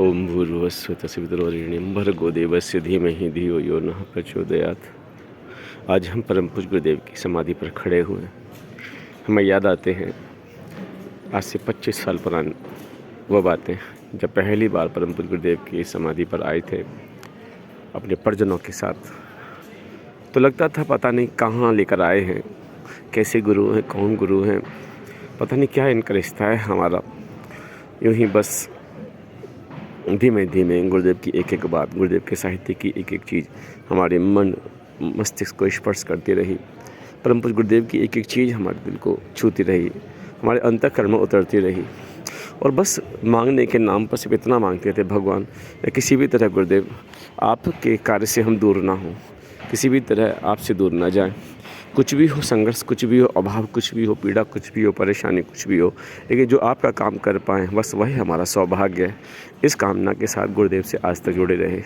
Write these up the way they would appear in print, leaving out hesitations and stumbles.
ओम भूर्भुवस्सुः तत्सवितुर्वरेण्यं भर्गो देवस्य धीमहि धियो यो नः प्रचोदयात्। आज हम परम पूज्य गुरुदेव की समाधि पर खड़े हुए हैं। हमें याद आते हैं आज से 25 साल पुरानी वो बातें, जब पहली बार परम पूज्य गुरुदेव की समाधि पर आए थे अपने परिजनों के साथ। तो लगता था पता नहीं कहाँ लेकर आए हैं, कैसे गुरु हैं, कौन गुरु हैं, पता नहीं क्या इनका रिश्ता है हमारा। यूँ ही बस धीमे धीमे गुरुदेव की एक एक बात, गुरुदेव के साहित्य की एक एक चीज़ हमारे मन मस्तिष्क को स्पर्श करती रही। परम पूज्य गुरुदेव की एक एक चीज़ हमारे दिल को छूती रही, हमारे अंतःकरण में उतरती रही। और बस मांगने के नाम पर सिर्फ इतना मांगते थे, भगवान या किसी भी तरह गुरुदेव आपके कार्य से हम दूर ना हों, किसी भी तरह आपसे दूर ना जाएं। कुछ भी हो संघर्ष, कुछ भी हो अभाव, कुछ भी हो पीड़ा, कुछ भी हो परेशानी, कुछ भी हो, लेकिन जो आपका काम कर पाएँ बस वही हमारा सौभाग्य है। इस कामना के साथ गुरुदेव से आज तक जुड़े रहे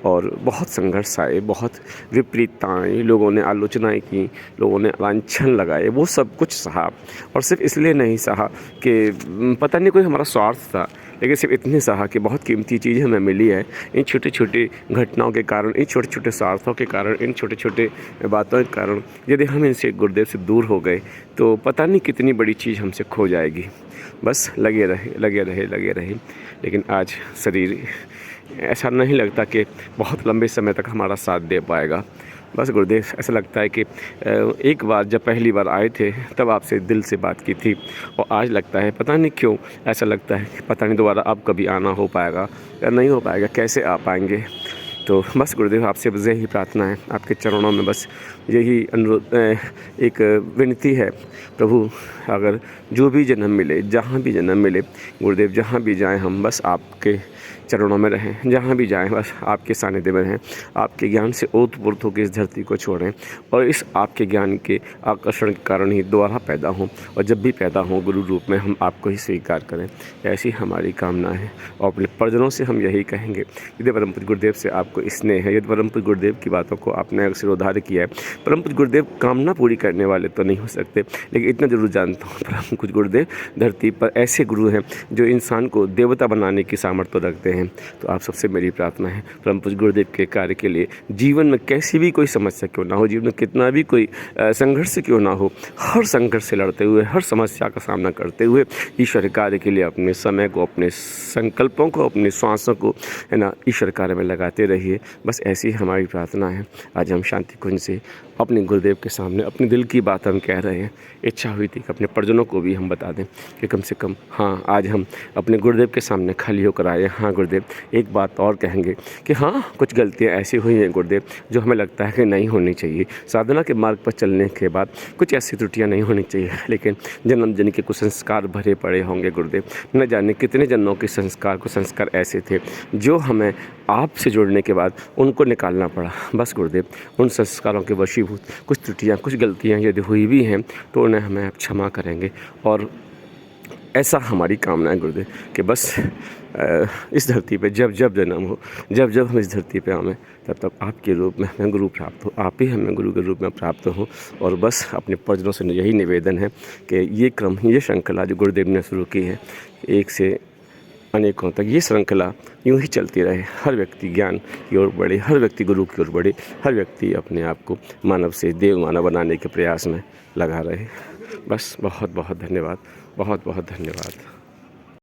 और बहुत संघर्ष आए, बहुत विपरीतताएँ, लोगों ने आलोचनाएँ की, लोगों ने लांछन लगाए, वो सब कुछ सहा। और सिर्फ इसलिए नहीं सहा कि पता नहीं कोई हमारा स्वार्थ था, लेकिन सिर्फ इतने सहा कि बहुत कीमती चीज़ हमें मिली है इन छोटी छोटी घटनाओं के कारण, इन छोटे छोटे स्वार्थों के कारण, इन छोटे छोटे बातों के कारण। यदि हम इनसे गुरुदेव से दूर हो गए तो पता नहीं कितनी बड़ी चीज़ हमसे खो जाएगी। बस लगे रहे लगे रहे लगे रहे, लेकिन आज शरीर ऐसा नहीं लगता कि बहुत लंबे समय तक हमारा साथ दे पाएगा। बस गुरुदेव ऐसा लगता है कि एक बार जब पहली बार आए थे तब आपसे दिल से बात की थी, और आज लगता है पता नहीं क्यों ऐसा लगता है कि पता नहीं दोबारा अब कभी आना हो पाएगा या नहीं हो पाएगा, कैसे आ पाएंगे। तो बस गुरुदेव आपसे बस यही प्रार्थना है, आपके चरणों में बस यही अनुरोध, एक विनती है। प्रभु अगर जो भी जन्म मिले, जहाँ भी जन्म मिले गुरुदेव, जहाँ भी जाएं हम बस आपके चरणों में रहें, जहाँ भी जाएं बस आपके सानिध्य में रहें, आपके ज्ञान से ओतप्रोत होकर इस धरती को छोड़ें और इस आपके ज्ञान के आकर्षण के कारण ही दोबारा पैदा हों, और जब भी पैदा हों गुरु रूप में हम आपको ही स्वीकार करें। ऐसी हमारी कामना है और अपने परिजनों से हम यही कहेंगे। यदि परम पूज्य गुरुदेव से आपको स्नेह है, यदि परम पूज्य गुरुदेव की बातों को आपने सिरोधार्य किया है, परम पूज्य गुरुदेव कामना पूरी करने वाले तो नहीं हो सकते, लेकिन इतना जरूर जानता हूँ परम पूज्य गुरुदेव धरती पर ऐसे गुरु हैं जो इंसान को देवता बनाने की सामर्थ्य रखते हैं। तो आप सबसे मेरी प्रार्थना है परम पूज्य गुरुदेव के कार्य के लिए, जीवन में कैसी भी कोई समस्या क्यों ना हो, जीवन में कितना भी कोई संघर्ष क्यों ना हो, हर संघर्ष से लड़ते हुए, हर समस्या का सामना करते हुए ईश्वर कार्य के लिए अपने समय को, अपने संकल्पों को, अपने श्वासों को है ना ईश्वर कार्य में लगाते रहिए। बस ऐसी हमारी प्रार्थना है। आज हम शांति कुंज से अपने गुरुदेव के सामने अपने दिल की बात हम कह रहे हैं। इच्छा हुई थी कि अपने परिजनों को भी हम बता दें कि कम से कम हाँ आज हम अपने गुरुदेव के सामने खाली होकर आए। हाँ गुरुदेव एक बात और कहेंगे कि हाँ कुछ गलतियाँ ऐसी हुई हैं गुरुदेव जो हमें लगता है कि नहीं होनी चाहिए। साधना के मार्ग पर चलने के बाद कुछ ऐसी त्रुटियाँ नहीं होनी चाहिए, लेकिन जन्म जन्म के कुछ संस्कार भरे पड़े होंगे गुरुदेव। न जाने कितने जन्मों के संस्कार ऐसे थे जो हमें आपसे जुड़ने के बाद उनको निकालना पड़ा। बस गुरुदेव उन संस्कारों के वशीभूत कुछ त्रुटियाँ, कुछ गलतियाँ यदि हुई भी हैं तो उन्हें हमें आप क्षमा करेंगे। और ऐसा हमारी कामना है गुरुदेव कि बस इस धरती पे जब जब जन्म हो, जब जब हम इस धरती पे आवें तब तक आपके रूप में हमें गुरु प्राप्त हो, आप ही हमें गुरु के रूप में प्राप्त हो। और बस अपने परिजनों से यही निवेदन है कि ये क्रम, ये श्रृंखला जो गुरुदेव ने शुरू की है, एक से अनेकों तक ये श्रृंखला यूँ ही चलती रहे। हर व्यक्ति ज्ञान की ओर बढ़े, हर व्यक्ति गुरु की ओर बढ़े, हर व्यक्ति अपने आप को मानव से देव मानव बनाने के प्रयास में लगा रहे। बस बहुत बहुत धन्यवाद, बहुत बहुत धन्यवाद।